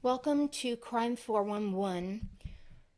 Welcome to Crime 411.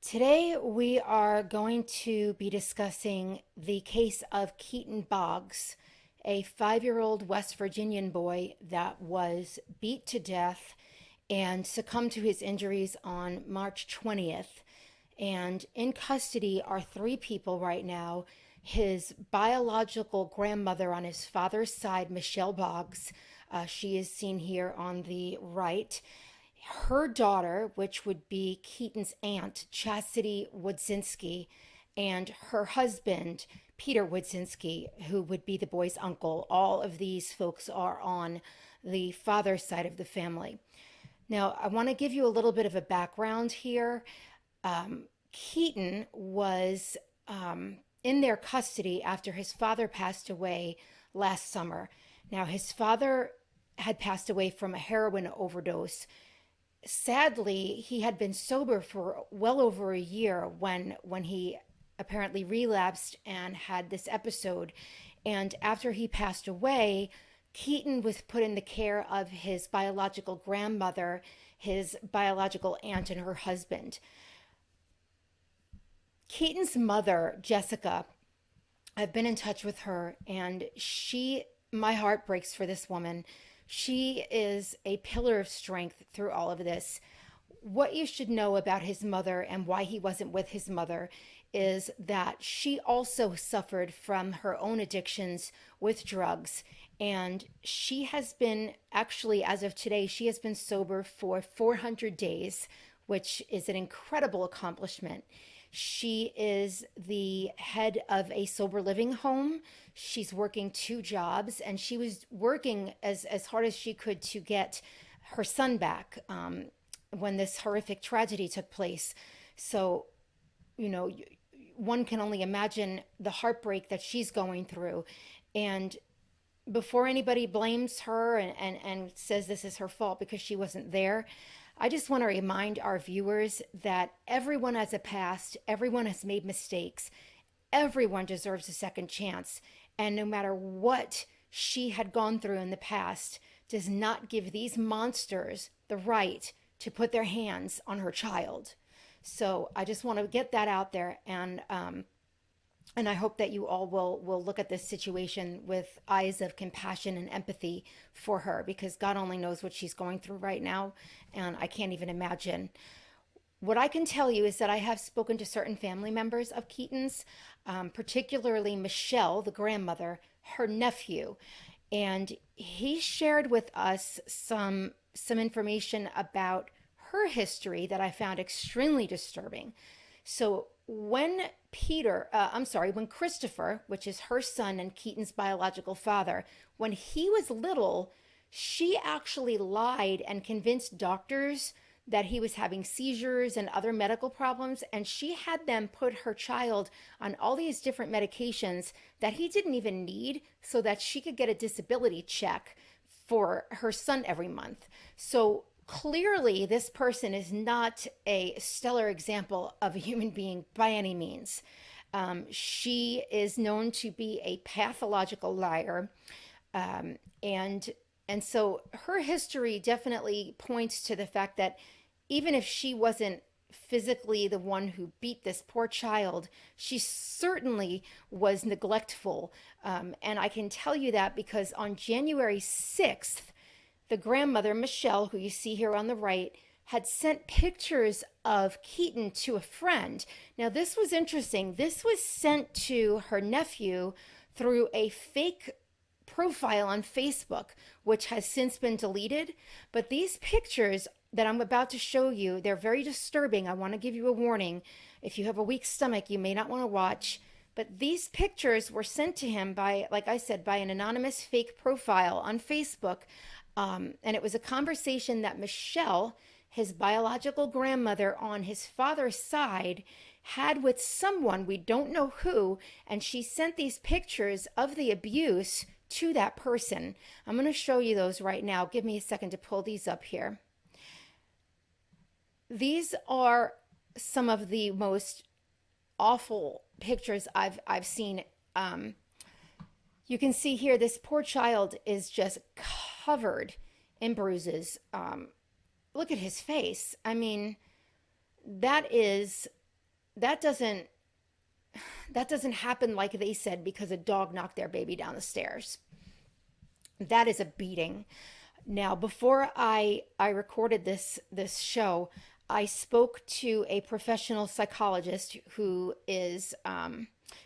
Today we are going to be discussing the case of Keaton Boggs, a 5-year-old West Virginian boy that was beat to death and succumbed to his injuries on March 20th. And in custody are three people right now: his biological grandmother on his father's side, Michelle Boggs. She is seen here on the right. Her daughter, which would be Keaton's aunt, Chastity Wodzinski, and her husband, Peter Wodzinski, who would be the boy's uncle. All of these folks are on the father's side of the family. Now, I want to give you a little bit of a background here. Keaton was in their custody after his father passed away last summer. Now, his father had passed away from a heroin overdose. Sadly, he had been sober for well over a year when he apparently relapsed and had this episode. And after he passed away, Keaton was put in the care of his biological grandmother, his biological aunt, and her husband. Keaton's mother, Jessica, I've been in touch with her, and my heart breaks for this woman. She is a pillar of strength through all of this. What you should know about his mother and why he wasn't with his mother is that she also suffered from her own addictions with drugs. And she has been, actually, as of today, she has been sober for 400 days, which is an incredible accomplishment. She is the head of a sober living home. She's working two jobs, and she was working as hard as she could to get her son back when this horrific tragedy took place. So, you know, one can only imagine the heartbreak that she's going through. And before anybody blames her and says this is her fault because she wasn't there, I just want to remind our viewers that everyone has a past, everyone has made mistakes, everyone deserves a second chance. And no matter what she had gone through in the past, does not give these monsters the right to put their hands on her child. So I just want to get that out there, and I hope that you all will look at this situation with eyes of compassion and empathy for her, because God only knows what she's going through right now, and I can't even imagine. What I can tell you is that I have spoken to certain family members of Keaton's, particularly Michelle, the grandmother, her nephew, and he shared with us some information about her history that I found extremely disturbing. So when Christopher, which is her son and Keaton's biological father, when he was little, she actually lied and convinced doctors that he was having seizures and other medical problems, and she had them put her child on all these different medications that he didn't even need so that she could get a disability check for her son every month. So clearly, this person is not a stellar example of a human being by any means. She is known to be a pathological liar, um, and and so her history definitely points to the fact that even if she wasn't physically the one who beat this poor child, she certainly was neglectful. And I can tell you that because on January 6th, the grandmother, Michelle, who you see here on the right, had sent pictures of Keaton to a friend. Now, this was interesting. This was sent to her nephew through a fake profile on Facebook, which has since been deleted. But these pictures that I'm about to show you, they're very disturbing. I want to give you a warning. If you have a weak stomach, you may not want to watch. But these pictures were sent to him by, like I said, by an anonymous fake profile on Facebook. And it was a conversation that Michelle, his biological grandmother on his father's side, had with someone, we don't know who, and she sent these pictures of the abuse to that person. I'm going to show you those right now. Give me a second to pull these up here. These are some of the most awful pictures I've seen. You can see here this poor child is just covered in bruises. look at his face. I mean, that is, that doesn't, that doesn't happen like they said because a dog knocked their baby down the stairs. That is a beating. Now, before I recorded this show, I spoke to a professional psychologist who is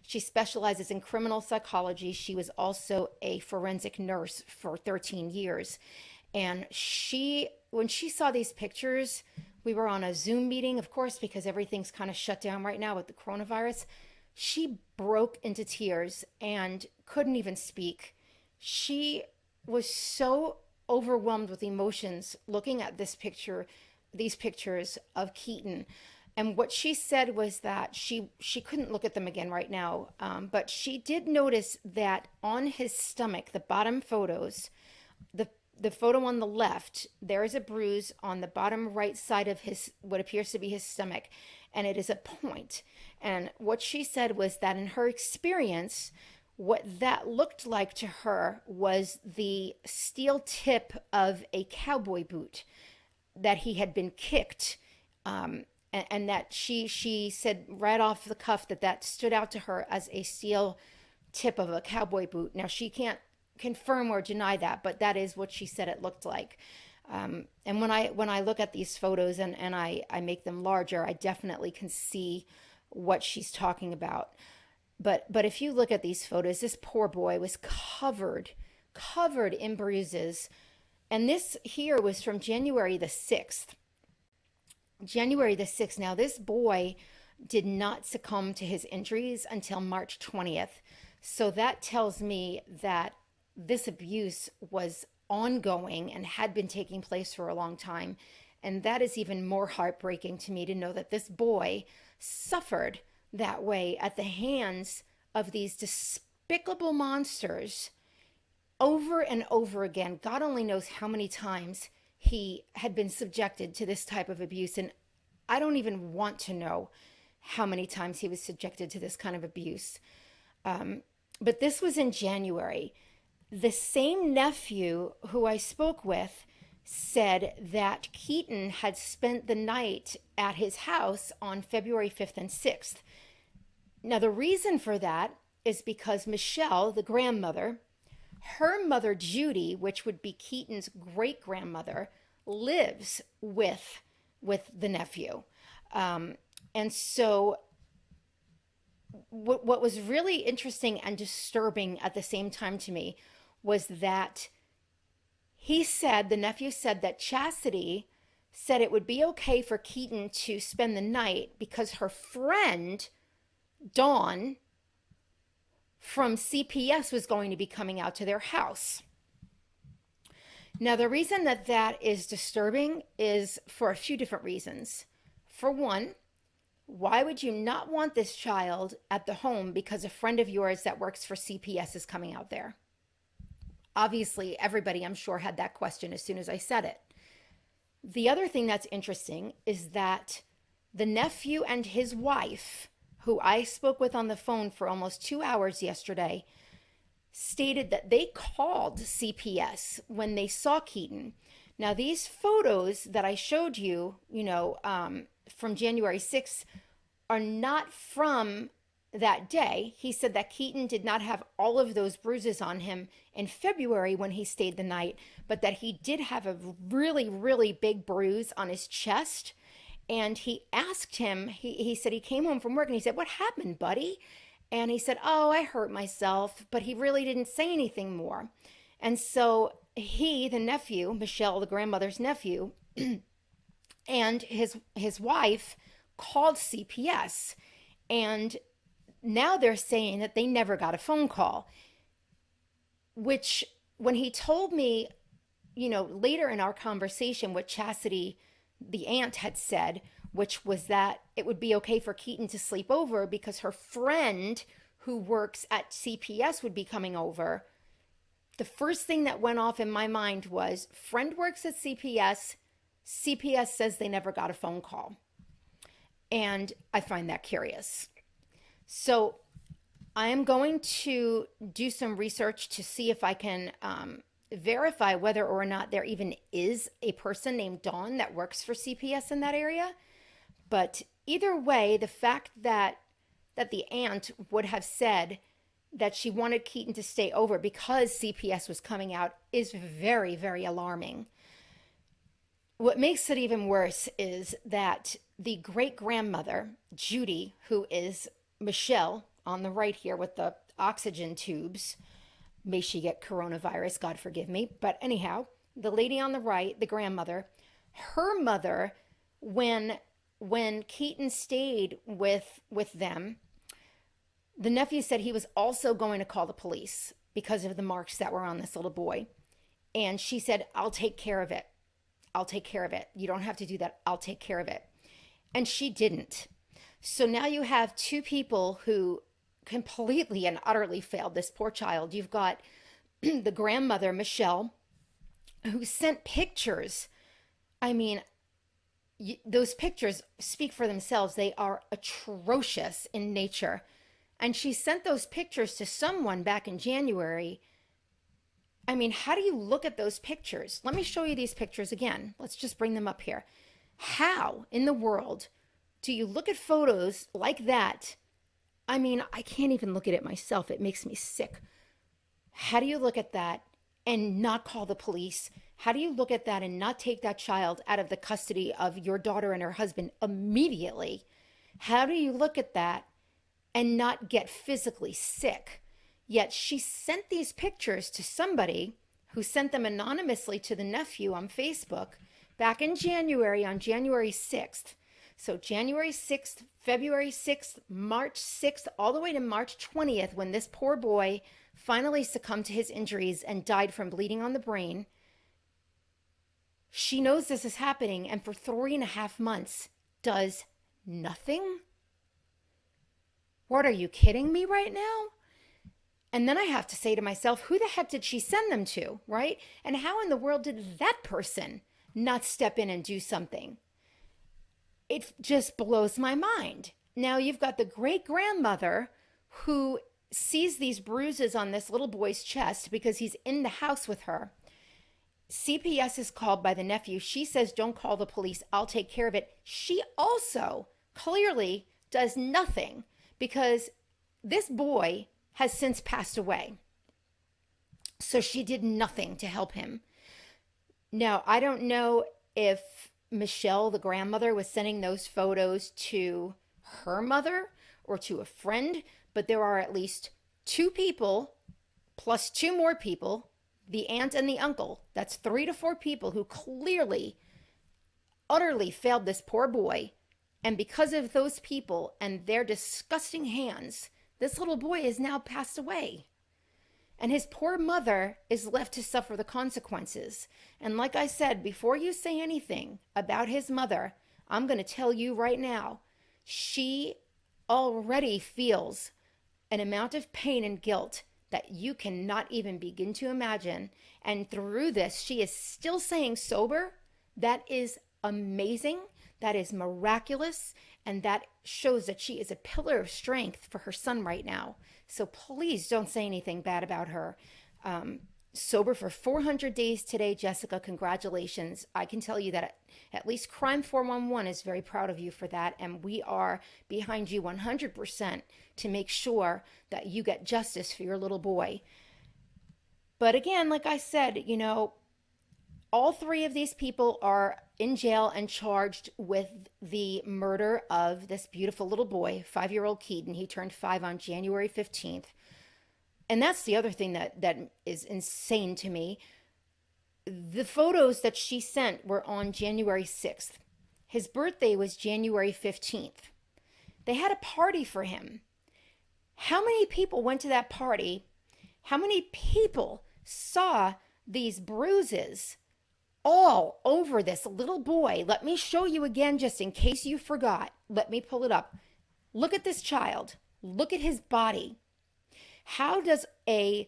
she specializes in criminal psychology. She was also a forensic nurse for 13 years. And when she saw these pictures, we were on a Zoom meeting, of course, because everything's kind of shut down right now with the coronavirus. She broke into tears and couldn't even speak. She was so overwhelmed with emotions looking at these pictures of Keaton. And what she said was that she couldn't look at them again right now, but she did notice that on his stomach, the bottom photos, the photo on the left, there is a bruise on the bottom right side of his what appears to be his stomach, and it is a point. And what she said was that in her experience, what that looked like to her was the steel tip of a cowboy boot that he had been kicked, and that she said right off the cuff that stood out to her as a steel tip of a cowboy boot. Now, she can't confirm or deny that, but that is what she said it looked like. And when I look at these photos and I make them larger, I definitely can see what she's talking about. But if you look at these photos, this poor boy was covered in bruises. And this here was from January the 6th. January the 6th. Now, this boy did not succumb to his injuries until March 20th. So that tells me that this abuse was ongoing and had been taking place for a long time. And that is even more heartbreaking to me to know that this boy suffered that way at the hands of these despicable monsters over and over again. God only knows how many times he had been subjected to this type of abuse. And I don't even want to know how many times he was subjected to this kind of abuse. But this was in January. The same nephew who I spoke with said that Keaton had spent the night at his house on February 5th and 6th. Now, the reason for that is because Michelle, the grandmother, her mother Judy, which would be Keaton's great grandmother, lives with the nephew. And so what was really interesting and disturbing at the same time to me was that the nephew said that Chastity said it would be okay for Keaton to spend the night because her friend, Dawn, from CPS was going to be coming out to their house. Now, the reason that is disturbing is for a few different reasons. For one, why would you not want this child at the home because a friend of yours that works for CPS is coming out there? Obviously, everybody, I'm sure, had that question as soon as I said it. The other thing that's interesting is that the nephew and his wife, who I spoke with on the phone for almost 2 hours yesterday, stated that they called CPS when they saw Keaton. Now, these photos that I showed you, from January 6th are not from that day. He said that Keaton did not have all of those bruises on him in February when he stayed the night, but that he did have a really, really big bruise on his chest. And he asked him, he said he came home from work and he said, "What happened, buddy?" And he said, "Oh, I hurt myself," but he really didn't say anything more. And so he, the nephew, Michelle, the grandmother's nephew, and his wife called CPS. And now they're saying that they never got a phone call, which when he told me, later in our conversation, what Chastity, the aunt, had said, which was that it would be okay for Keaton to sleep over because her friend who works at CPS would be coming over. The first thing that went off in my mind was, friend works at CPS. CPS says they never got a phone call. And I find that curious. So I am going to do some research to see if I can verify whether or not there even is a person named Dawn that works for CPS in that area. But either way, the fact that the aunt would have said that she wanted Keaton to stay over because CPS was coming out is very, very alarming. What makes it even worse is that the great grandmother, Judy, who is Michelle on the right here with the oxygen tubes, may she get coronavirus, God forgive me. But anyhow, the lady on the right, the grandmother, her mother, when Keaton stayed with them, the nephew said he was also going to call the police because of the marks that were on this little boy. And she said, I'll take care of it. I'll take care of it. You don't have to do that. I'll take care of it. And she didn't. So now you have two people who completely and utterly failed this poor child. You've got the grandmother, Michelle, who sent pictures. I mean, those pictures speak for themselves. They are atrocious in nature. And she sent those pictures to someone back in January. I mean, how do you look at those pictures? Let me show you these pictures again. Let's just bring them up here. How in the world do you look at photos like that? I mean, I can't even look at it myself. It makes me sick. How do you look at that and not call the police? How do you look at that and not take that child out of the custody of your daughter and her husband immediately? How do you look at that and not get physically sick? Yet she sent these pictures to somebody who sent them anonymously to the nephew on Facebook back in January, on January 6th. So January 6th, February 6th, March 6th, all the way to March 20th, when this poor boy finally succumbed to his injuries and died from bleeding on the brain. She knows this is happening, and for 3.5 months does nothing? What, are you kidding me right now? And then I have to say to myself, who the heck did she send them to, right? And how in the world did that person not step in and do something? It just blows my mind. Now you've got the great grandmother who sees these bruises on this little boy's chest because he's in the house with her. CPS is called by the nephew. She says, don't call the police. I'll take care of it. She also clearly does nothing because this boy has since passed away. So she did nothing to help him. Now, I don't know if Michelle, the grandmother, was sending those photos to her mother or to a friend, but there are at least 2 people plus 2 more people, the aunt and the uncle. That's 3 to 4 people who clearly, utterly failed this poor boy. And because of those people and their disgusting hands, this little boy is now passed away. And his poor mother is left to suffer the consequences. And like I said, before you say anything about his mother, I'm going to tell you right now, she already feels an amount of pain and guilt that you cannot even begin to imagine. And through this, she is still staying sober. That is amazing. That is miraculous. And that shows that she is a pillar of strength for her son right now. So please don't say anything bad about her. Sober for 400 days today, Jessica. Congratulations. I can tell you that at least Crime 411 is very proud of you for that. And we are behind you 100% to make sure that you get justice for your little boy. But again, like I said, you know, all 3 of these people are in jail and charged with the murder of this beautiful little boy, 5-year-old Keaton. He turned 5 on January 15th. And that's the other thing that is insane to me. The photos that she sent were on January 6th. His birthday was January 15th. They had a party for him. How many people went to that party? How many people saw these bruises all over this little boy? Let me show you again, just in case you forgot. Let me pull it up. Look at this child. Look at his body. How does a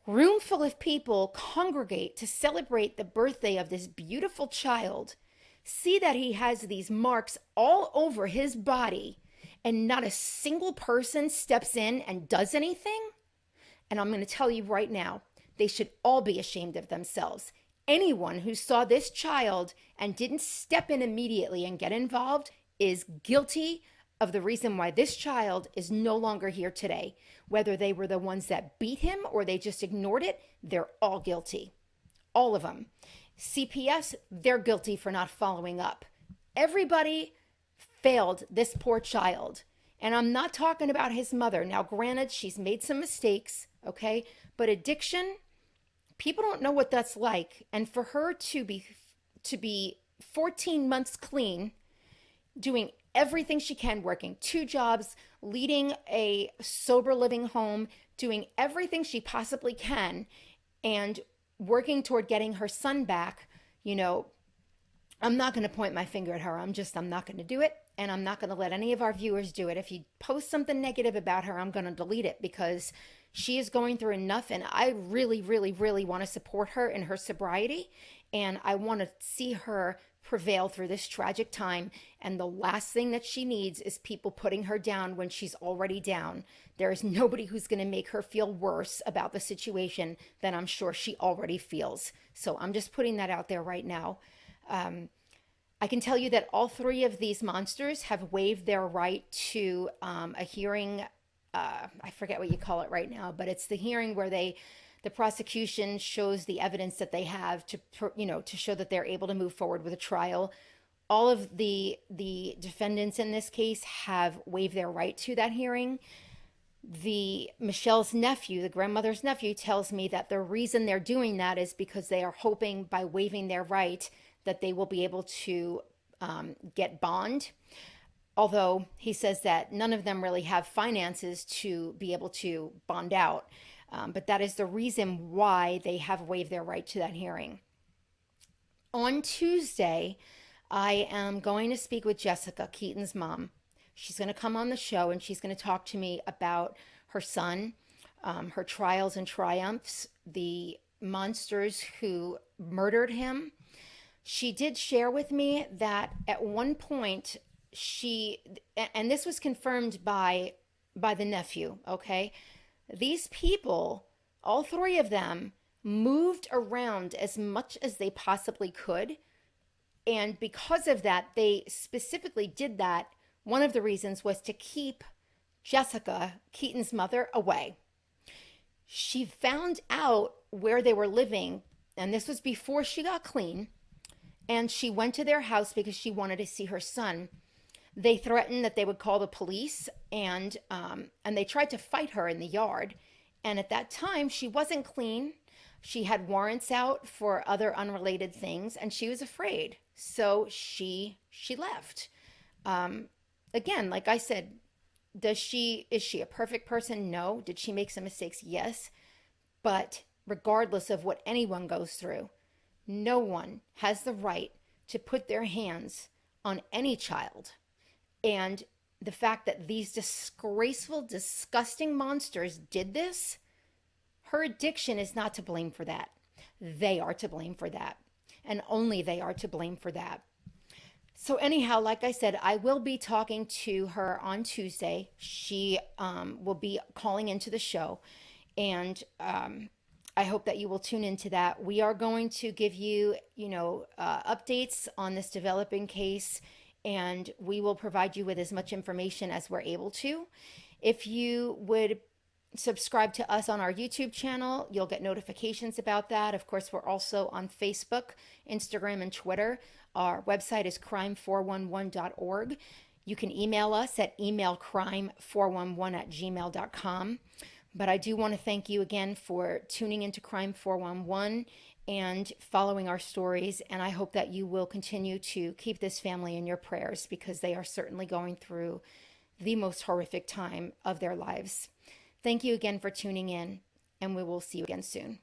room full of people congregate to celebrate the birthday of this beautiful child, see that he has these marks all over his body, and not a single person steps in and does anything? And I'm going to tell you right now, They should all be ashamed of themselves. Anyone who saw this child and didn't step in immediately and get involved is guilty of the reason why this child is no longer here today. Whether they were the ones that beat him or they just ignored it, they're all guilty. All of them. CPS, they're guilty for not following up. Everybody failed this poor child. And I'm not talking about his mother. Now, granted, she's made some mistakes, okay? But addiction, people don't know what that's like. And for her to be 14 months clean, doing everything she can, working 2 jobs, leading a sober living home, doing everything she possibly can, and working toward getting her son back, I'm not going to point my finger at her. I'm not going to do it. And I'm not going to let any of our viewers do it. If you post something negative about her, I'm going to delete it because she is going through enough. And I really, really, really want to support her in her sobriety. And I want to see her prevail through this tragic time. And the last thing that she needs is people putting her down when she's already down. There is nobody who's going to make her feel worse about the situation than I'm sure she already feels. So I'm just putting that out there right now. I can tell you that all 3 of these monsters have waived their right to a hearing. I forget what you call it right now, but it's the hearing where the prosecution shows the evidence that they have to show that they're able to move forward with a trial. All of the defendants in this case have waived their right to that hearing. Michelle's nephew, the grandmother's nephew, tells me that the reason they're doing that is because they are hoping by waiving their right that they will be able to get bond. Although he says that none of them really have finances to be able to bond out. But that is the reason why they have waived their right to that hearing. On Tuesday, I am going to speak with Jessica, Keaton's mom. She's going to come on the show and she's going to talk to me about her son, her trials and triumphs, the monsters who murdered him. She did share with me that at one point and this was confirmed by the nephew, okay? These people, all 3 of them, moved around as much as they possibly could. And because of that, they specifically did that. One of the reasons was to keep Jessica, Keaton's mother, away. She found out where they were living, and this was before she got clean. And she went to their house because she wanted to see her son. They threatened that they would call the police, and they tried to fight her in the yard. And at that time, she wasn't clean. She had warrants out for other unrelated things, and she was afraid. So she left. Again, like I said, is she a perfect person? No. Did she make some mistakes? Yes. But regardless of what anyone goes through, no one has the right to put their hands on any child. And the fact that these disgraceful, disgusting monsters did this, her addiction is not to blame for that. They are to blame for that. And only they are to blame for that. So anyhow, like I said, I will be talking to her on Tuesday. She will be calling into the show. And I hope that you will tune into that. We are going to give you, updates on this developing case, and we will provide you with as much information as we're able to. If you would subscribe to us on our YouTube channel, you'll get notifications about that. Of course, we're also on Facebook, Instagram, and Twitter. Our website is crime411.org. You can email us at emailcrime411@gmail.com. But I do want to thank you again for tuning into Crime 411 and following our stories. And I hope that you will continue to keep this family in your prayers because they are certainly going through the most horrific time of their lives. Thank you again for tuning in, and we will see you again soon.